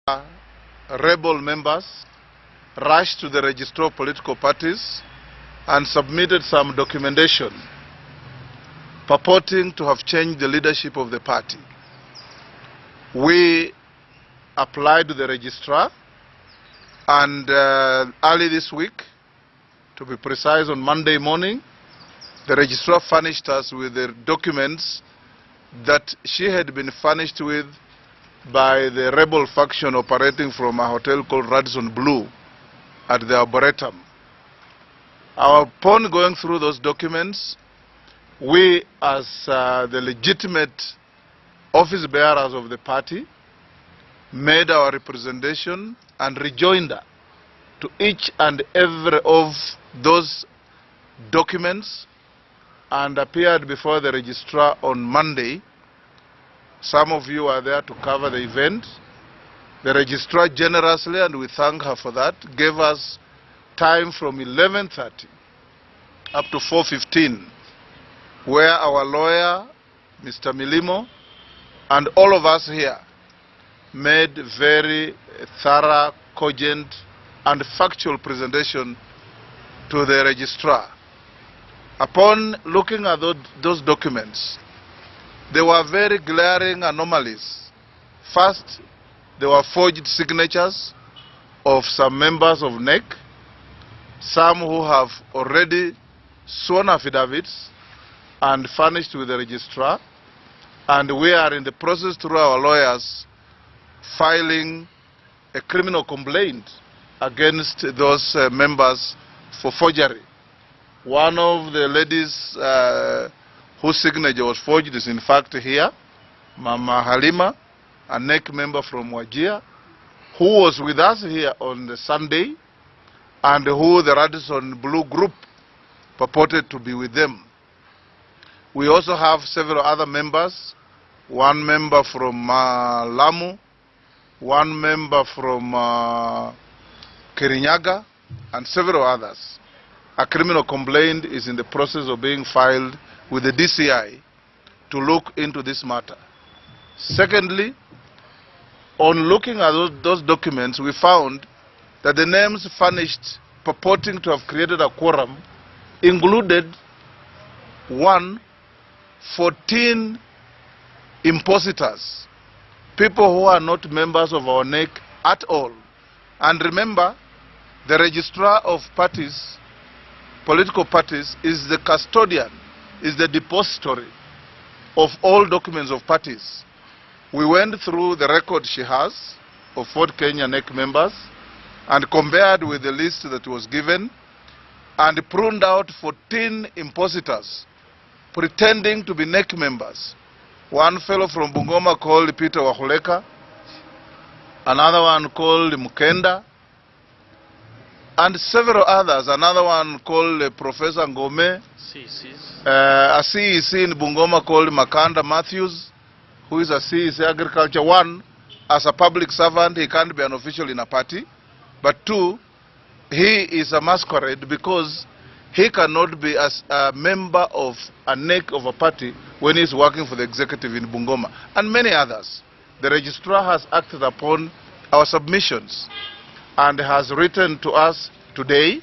rebel members rushed to the registrar of political parties and submitted some documentation purporting to have changed the leadership of the party. We applied to the registrar, and early this week, to be precise on Monday morning, the registrar furnished us with the documents that she had been furnished with by the rebel faction operating from a hotel called Radisson Blu at the Arboretum. Upon going through those documents, we as the legitimate office bearers of the party made our representation and rejoinder to each and every of those documents and appeared before the registrar on Monday. Some of you are there to cover the event. The registrar generously, and we thank her for that, gave us time from 11:30 up to 4:15, where our lawyer, Mr. Milimo, and all of us here made very thorough, cogent, and factual presentation to the registrar. Upon looking at those documents, there were very glaring anomalies. First, there were forged signatures of some members of NEC, some who have already sworn affidavits and furnished with the registrar, and we are in the process through our lawyers filing a criminal complaint against those members for forgery. One of the ladies whose signature was forged is in fact here, Mama Halima, a NEC member from Wajir, who was with us here on the Sunday, and who the Radisson Blu group purported to be with them. We also have several other members, one member from Lamu, one member from Kirinyaga, and several others. A criminal complaint is in the process of being filed with the DCI to look into this matter. Secondly, on looking at those documents, we found that the names furnished purporting to have created a quorum included 14 impositors, people who are not members of our NEC at all. And remember, the registrar of parties, political parties, is the custodian, is the depository of all documents of parties. We went through the record she has of Ford Kenya NEC members and compared with the list that was given and pruned out 14 impositors pretending to be NEC members. One fellow from Bungoma called Peter Wahuleka, another one called Mukenda, and several others. Another one called Professor Ngome, a CEC in Bungoma called Makanda Matthews, who is a CEC Agriculture. One, as a public servant, he can't be an official in a party. But two, he is a masquerade because he cannot be a member of a NEC of a party when he's working for the executive in Bungoma, and many others. The registrar has acted upon our submissions and has written to us today,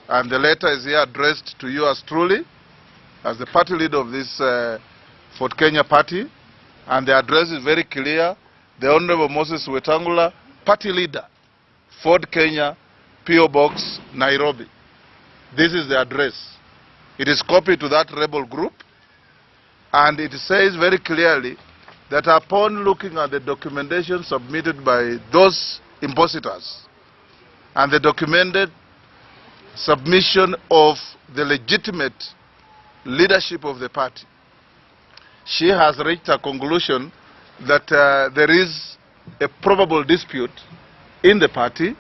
and the letter is here addressed to you as truly, as the party leader of this Fort Kenya party, and the address is very clear. The Honorable Moses Wetangula, party leader, Fort Kenya, P.O. Box, Nairobi. This is the address. It is copied to that rebel group, and it says very clearly that upon looking at the documentation submitted by those impositors and the documented submission of the legitimate leadership of the party, she has reached a conclusion that there is a probable dispute in the party,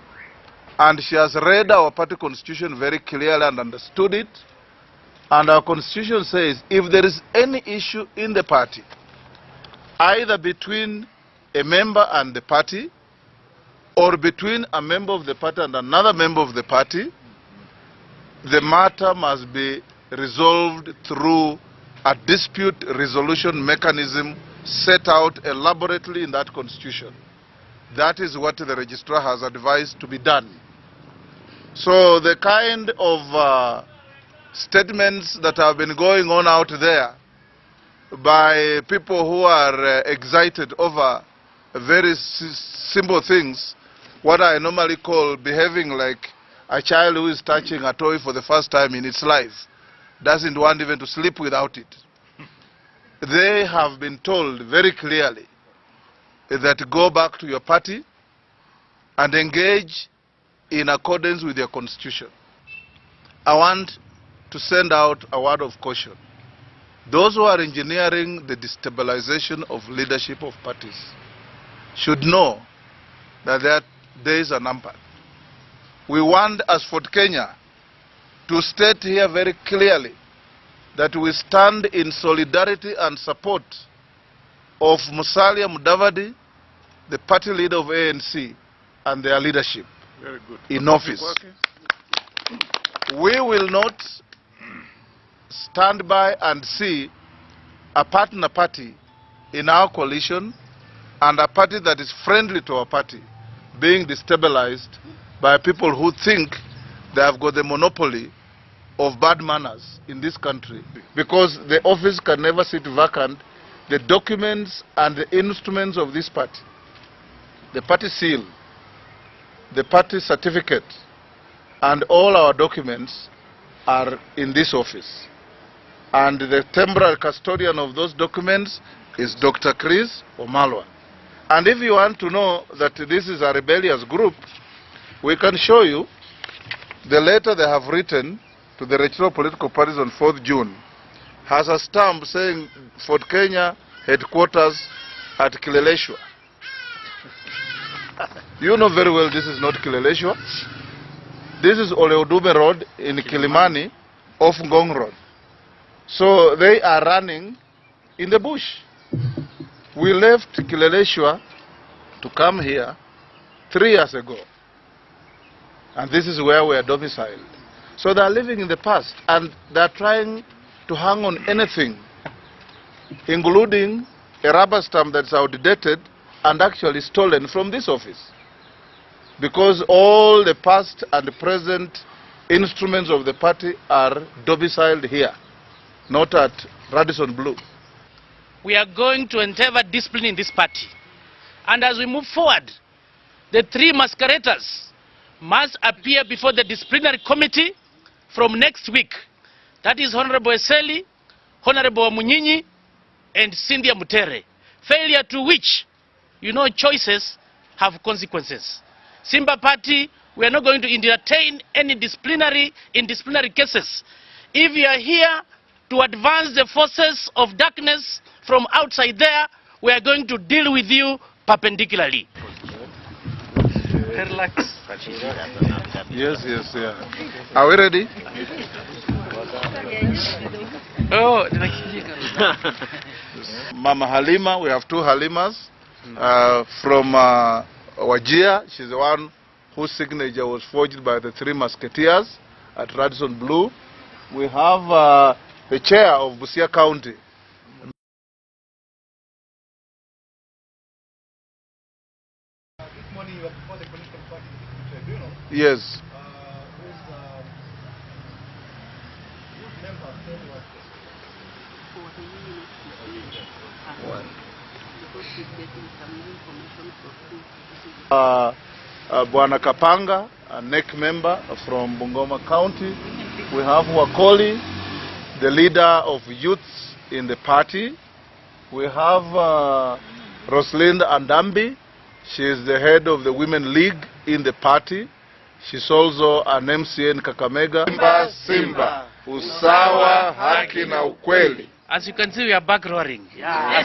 and she has read our party constitution very clearly and understood it. And our constitution says if there is any issue in the party, either between a member and the party, or between a member of the party and another member of the party, the matter must be resolved through a dispute resolution mechanism set out elaborately in that constitution. That is what the registrar has advised to be done. So the kind of statements that have been going on out there by people who are excited over very simple things, what I normally call behaving like a child who is touching a toy for the first time in its life, doesn't want even to sleep without it. They have been told very clearly that go back to your party and engage in accordance with your constitution. I want to send out a word of caution. Those who are engineering the destabilization of leadership of parties should know that their days are numbered. We want, as Fort Kenya, to state here very clearly that we stand in solidarity and support of Musalia Mudavadi, the party leader of ANC, and their leadership in office. We will not stand by and see a partner party in our coalition and a party that is friendly to our party being destabilized by people who think they have got the monopoly of bad manners in this country. Because the office can never sit vacant, the documents and the instruments of this party, the party seal, the party certificate, and all our documents are in this office. And the temporary custodian of those documents is Dr. Chris Omalwa. And if you want to know that this is a rebellious group, we can show you the letter they have written to the regional political parties on 4th June. Has a stamp saying Fort Kenya headquarters at Kileleshwa. You know very well this is not Kileleshwa. This is Oleodume Road in Kilimani off Ngong Road. So they are running in the bush. We left Kileleshwa to come here 3 years ago. And this is where we are domiciled. So they are living in the past and they are trying to hang on anything, including a rubber stamp that's outdated and actually stolen from this office. Because all the past and the present instruments of the party are domiciled here, not at Radisson Blu. We are going to endeavor discipline in this party. And as we move forward, the 3 masqueraders must appear before the disciplinary committee from next week. That is Honorable Eseli, Honorable Munyinyi, and Cynthia Mutere. Failure to which, you know, choices have consequences. Simba Party, we are not going to entertain any disciplinary cases. If you are here to advance the forces of darkness from outside there, we are going to deal with you perpendicularly. Relax. Yes, yeah. Are we ready? Oh, Mama Halima, we have 2 Halimas from Wajir. She's the one whose signature was forged by the 3 Musketeers at Radisson Blu. We have the chair of Busia County. This morning you were before the political party tribunal. Yes. Bwana Kapanga, a NEC member from Bungoma County. We have Wakoli, the leader of youths in the party. We have Rosalind Andambi. She is the head of the Women League in the party. She's also an MCA in Kakamega. Simba, usawa, haki na ukweli. As you can see, we are back roaring. Yeah.